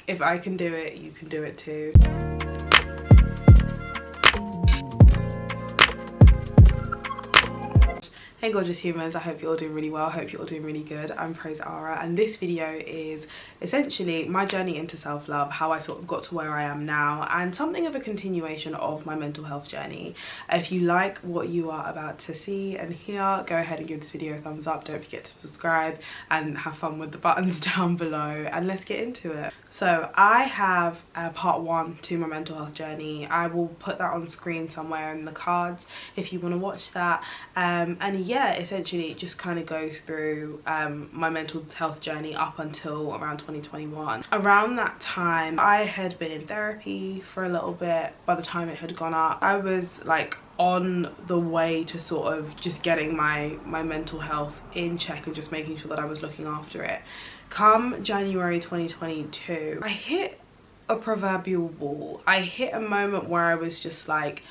if I can do it, you can do it too. Hey gorgeous humans, I hope you're all doing really well. I hope you're all doing really good. I'm PraiseAara, and this video is essentially my journey into self-love, how I sort of got to where I am now, and something of a continuation of my mental health journey. If you like what you are about to see and hear, go ahead and give this video a thumbs up. Don't forget to subscribe and have fun with the buttons down below, and let's get into it. So I have part 1 to my mental health journey. I will put that on screen somewhere in the cards if you want to watch that. And yeah, essentially it just kind of goes through my mental health journey up until around 2021. Around that time I had been in therapy for a little bit. By the time it had gone up, I was like on the way to sort of just getting my mental health in check and just making sure that I was looking after it. Come January 2022, I hit a proverbial wall. I hit a moment where I was just like,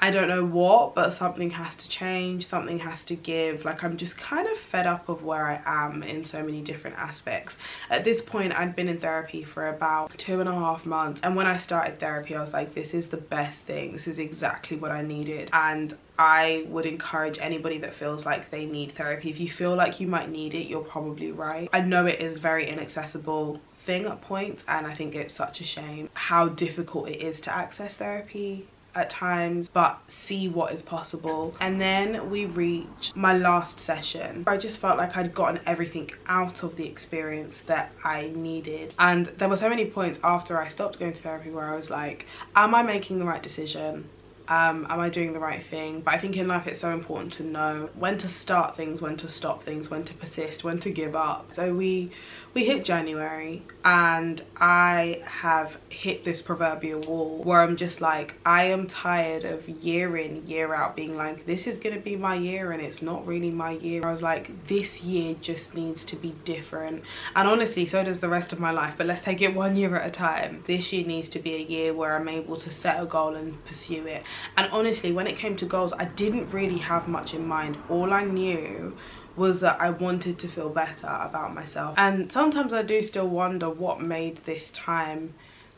I don't know what, but something has to change, something has to give. Like, I'm just kind of fed up of where I am in so many different aspects. At this point, I'd been in therapy for about 2.5 months, and when I started therapy, I was like, this is the best thing. This is exactly what I needed. And I would encourage anybody that feels like they need therapy. If you feel like you might need it, you're probably right. I know it is very inaccessible thing at points, and I think it's such a shame how difficult it is to access therapy at times, but see what is possible. And then we reached my last session. I just felt like I'd gotten everything out of the experience that I needed, and there were so many points after I stopped going to therapy where I was like, am I making the right decision? Am I doing the right thing? But I think in life it's so important to know when to start things, when to stop things, when to persist, when to give up. So we hit January, and I have hit this proverbial wall where I'm just like, I am tired of year in, year out being like, this is gonna be my year and it's not really my year. I was like, this year just needs to be different. And honestly, so does the rest of my life, but let's take it 1 year at a time. This year needs to be a year where I'm able to set a goal and pursue it. And honestly, when it came to goals, I didn't really have much in mind. All I knew was that I wanted to feel better about myself. And sometimes I do still wonder what made this time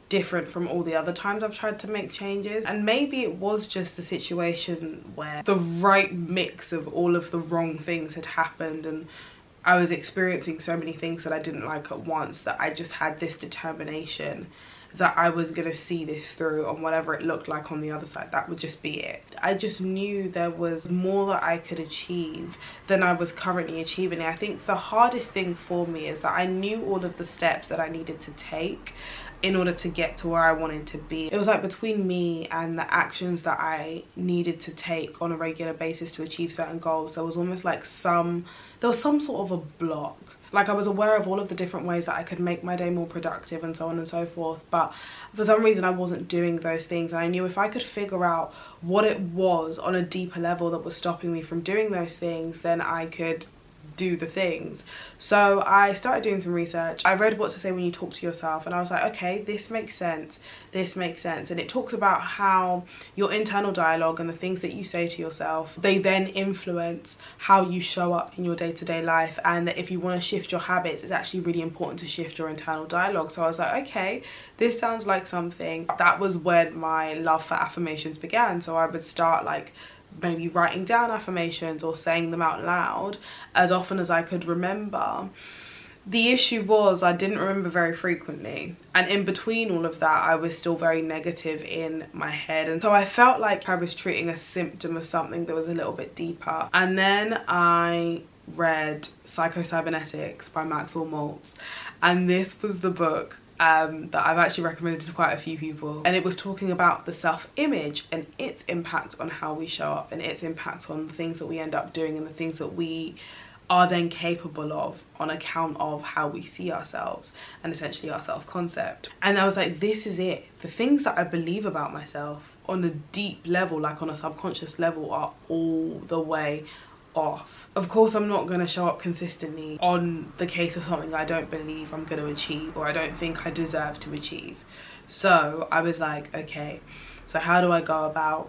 different from all the other times I've tried to make changes. And maybe it was just a situation where the right mix of all of the wrong things had happened, and I was experiencing so many things that I didn't like at once, that I just had this determination that I was gonna see this through, and whatever it looked like on the other side, that would just be it. I just knew there was more that I could achieve than I was currently achieving. I think the hardest thing for me is that I knew all of the steps that I needed to take in order to get to where I wanted to be. It was like between me and the actions that I needed to take on a regular basis to achieve certain goals, there was almost like there was some sort of a block. Like, I was aware of all of the different ways that I could make my day more productive and so on and so forth, but for some reason I wasn't doing those things. And I knew if I could figure out what it was on a deeper level that was stopping me from doing those things, then I could do the things. So I started doing some research. I read What to Say When You Talk to Yourself, and I was like, okay, this makes sense, this makes sense. And it talks about how your internal dialogue and the things that you say to yourself, they then influence how you show up in your day-to-day life, and that if you want to shift your habits, it's actually really important to shift your internal dialogue. So I was like, okay, this sounds like something. That was when my love for affirmations began. So I would start like maybe writing down affirmations or saying them out loud as often as I could remember. The issue was I didn't remember very frequently, and in between all of that I was still very negative in my head, and so I felt like I was treating a symptom of something that was a little bit deeper. And then I read Psychocybernetics by Maxwell, and this was the book that I've actually recommended to quite a few people, and it was talking about the self-image and its impact on how we show up, and its impact on the things that we end up doing and the things that we are then capable of on account of how we see ourselves, and essentially our self-concept. And I was like, this is it. The things that I believe about myself on a deep level, like on a subconscious level, are all the way off. Of course, I'm not going to show up consistently on the case of something I don't believe I'm going to achieve, or I don't think I deserve to achieve. So I was like, okay, so how do I go about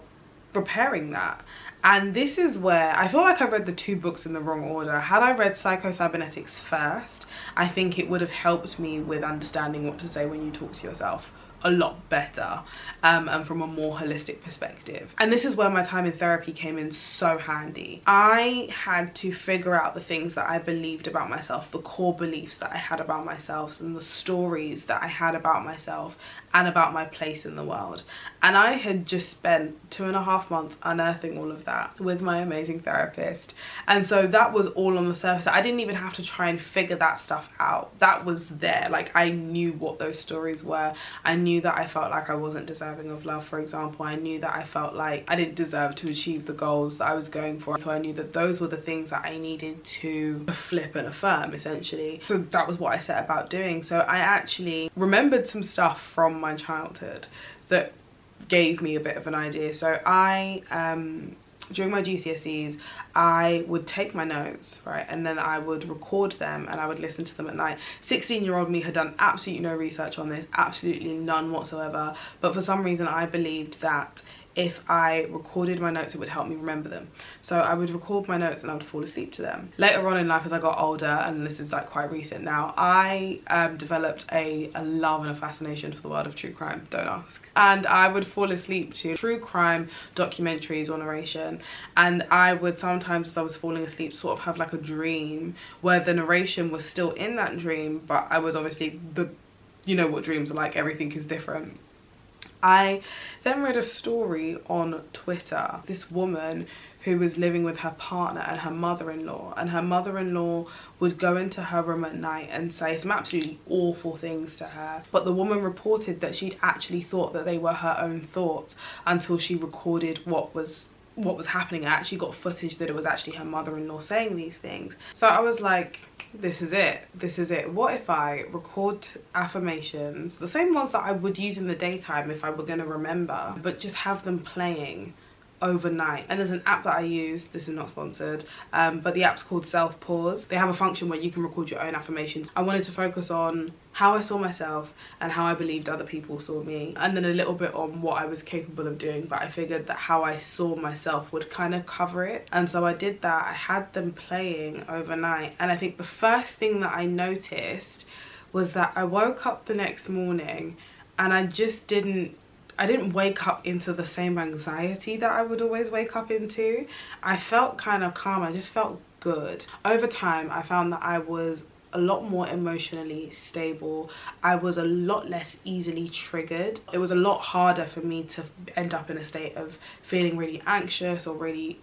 preparing that? And this is where I feel like I read the 2 books in the wrong order. Had I read Psychocybernetics first, I think it would have helped me with understanding what to say when you talk to yourself a lot better, and from a more holistic perspective. And this is where my time in therapy came in so handy. I had to figure out the things that I believed about myself, the core beliefs that I had about myself, and the stories that I had about myself and about my place in the world. And I had just spent 2.5 months unearthing all of that with my amazing therapist. And so that was all on the surface. I didn't even have to try and figure that stuff out. That was there. Like, I knew what those stories were. I knew that I felt like I wasn't deserving of love, for example. I knew that I felt like I didn't deserve to achieve the goals that I was going for. So I knew that those were the things that I needed to flip and affirm, essentially. So that was what I set about doing. So I actually remembered some stuff from my childhood that gave me a bit of an idea. So I during my GCSEs, I would take my notes, right, and then I would record them and I would listen to them at night. 16-year-old me had done absolutely no research on this, absolutely none whatsoever, but for some reason I believed that if I recorded my notes, it would help me remember them. So I would record my notes and I would fall asleep to them. Later on in life, as I got older, and this is like quite recent now, I developed a love and a fascination for the world of true crime, don't ask. And I would fall asleep to true crime documentaries or narration, and I would sometimes, as I was falling asleep, sort of have like a dream where the narration was still in that dream, but I was obviously, you know what dreams are like, everything is different. I then read a story on Twitter. This woman who was living with her partner and her mother-in-law, and her mother-in-law would go into her room at night and say some absolutely awful things to her. But the woman reported that she'd actually thought that they were her own thoughts until she recorded what was happening. I actually got footage that it was actually her mother-in-law saying these things. So I was like, this is it. What if I record affirmations, the same ones that I would use in the daytime if I were going to remember, but just have them playing overnight? And there's an app that I use, this is not sponsored, but the app's called Self Pause. They have a function where you can record your own affirmations. I wanted to focus on how I saw myself and how I believed other people saw me, and then a little bit on what I was capable of doing, but I figured that how I saw myself would kind of cover it. And so I did that. I had them playing overnight, and I think the first thing that I noticed was that I woke up the next morning and I didn't wake up into the same anxiety that I would always wake up into. I felt kind of calm. I just felt good. Over time, I found that I was a lot more emotionally stable. I was a lot less easily triggered. It was a lot harder for me to end up in a state of feeling really anxious or really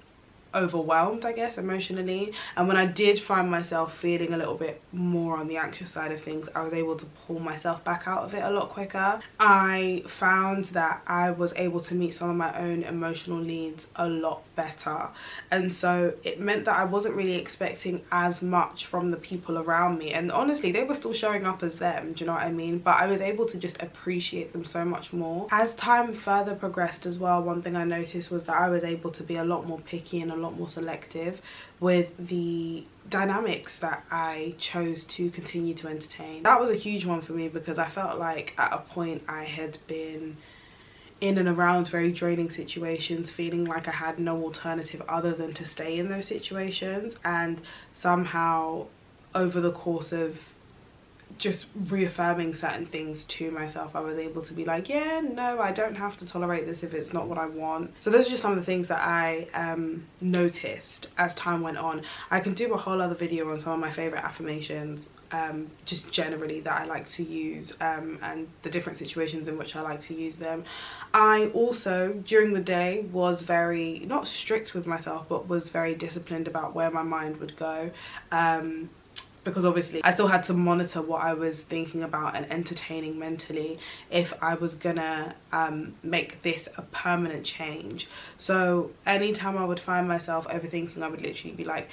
overwhelmed, I guess, emotionally. And when I did find myself feeling a little bit more on the anxious side of things, I was able to pull myself back out of it a lot quicker. I found that I was able to meet some of my own emotional needs a lot better, and so it meant that I wasn't really expecting as much from the people around me, and honestly they were still showing up as them, do you know what I mean? But I was able to just appreciate them so much more. As time further progressed as well, one thing I noticed was that I was able to be a lot more picky and a lot more selective with the dynamics that I chose to continue to entertain. That was a huge one for me, because I felt like at a point I had been in and around very draining situations, feeling like I had no alternative other than to stay in those situations, and somehow over the course of just reaffirming certain things to myself, I was able to be like, yeah, no, I don't have to tolerate this if it's not what I want. So those are just some of the things that I noticed as time went on. I can do a whole other video on some of my favorite affirmations, just generally that I like to use, and the different situations in which I like to use them. I also, during the day, was very, not strict with myself, but was very disciplined about where my mind would go. Because obviously I still had to monitor what I was thinking about and entertaining mentally if I was gonna make this a permanent change. So anytime I would find myself overthinking, I would literally be like,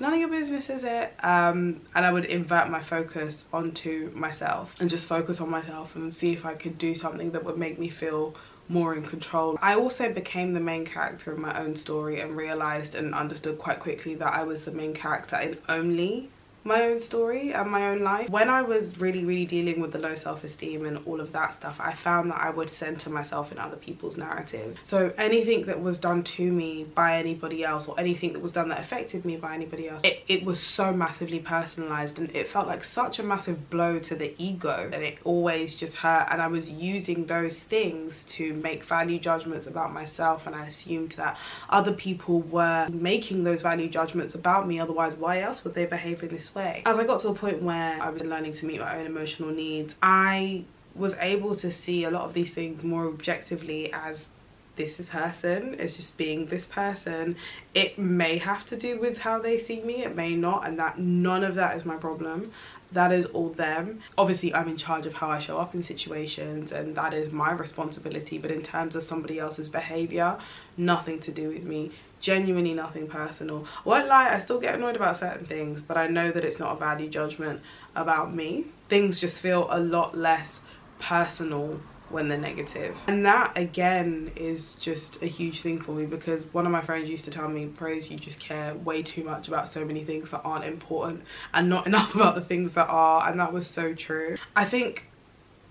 none of your business, is it? And I would invert my focus onto myself and just focus on myself and see if I could do something that would make me feel more in control. I also became the main character in my own story and realized and understood quite quickly that I was the main character in only my own story and my own life. When I was really dealing with the low self-esteem and all of that stuff, I found that I would center myself in other people's narratives. So anything that was done to me by anybody else, or anything that was done that affected me by anybody else, it was so massively personalized, and it felt like such a massive blow to the ego, and it always just hurt. And I was using those things to make value judgments about myself, and I assumed that other people were making those value judgments about me, otherwise why else would they behave in this way? As I got to a point where I was learning to meet my own emotional needs, I was able to see a lot of these things more objectively as this person is just being this person. It may have to do with how they see me, it may not, and that none of that is my problem. That is all them. Obviously I'm in charge of how I show up in situations, and that is my responsibility, but in terms of somebody else's behavior, nothing to do with me. Genuinely nothing personal. I won't lie, I still get annoyed about certain things, but I know that it's not a value judgment about me. Things just feel a lot less personal when they're negative, and that again is just a huge thing for me, because one of my friends used to tell me, Praise, you just care way too much about so many things that aren't important and not enough about the things that are. And that was so true. I think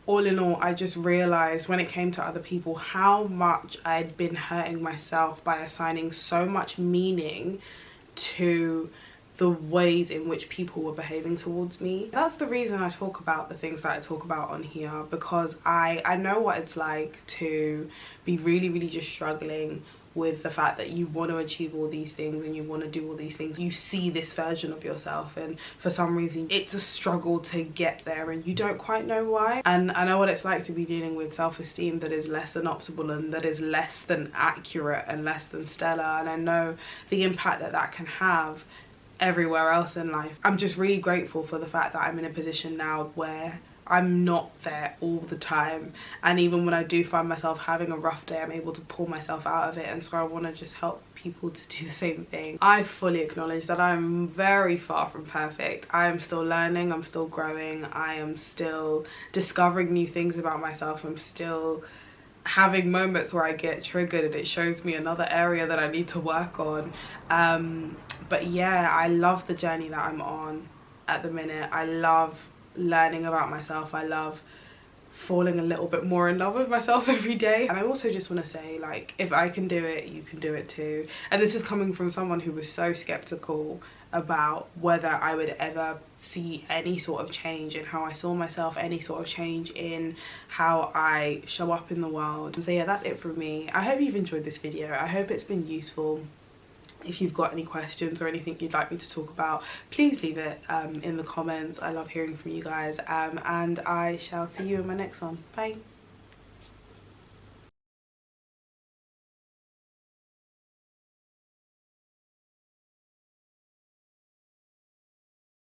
all in all, I just realized when it came to other people how much I'd been hurting myself by assigning so much meaning to the ways in which people were behaving towards me. That's the reason I talk about the things that I talk about on here, because I know what it's like to be really just struggling with the fact that you want to achieve all these things and you want to do all these things. You see this version of yourself, and for some reason it's a struggle to get there and you don't quite know why. And I know what it's like to be dealing with self-esteem that is less than optimal, and that is less than accurate and less than stellar, and I know the impact that that can have everywhere else in life. I'm just really grateful for the fact that I'm in a position now where I'm not there all the time, and even when I do find myself having a rough day, I'm able to pull myself out of it. And so I want to just help people to do the same thing. I fully acknowledge that I'm very far from perfect. I am still learning, I'm still growing, I am still discovering new things about myself, I'm still having moments where I get triggered and it shows me another area that I need to work on. But yeah, I love the journey that I'm on at the minute. I love learning about myself. I love falling a little bit more in love with myself every day. And I also just want to say, like, if I can do it, you can do it too. And this is coming from someone who was so skeptical about whether I would ever see any sort of change in how I saw myself, any sort of change in how I show up in the world. So yeah, that's it from me. I hope you've enjoyed this video. I hope it's been useful. If you've got any questions or anything you'd like me to talk about, please leave it in the comments. I love hearing from you guys, and I shall see you in my next one. Bye.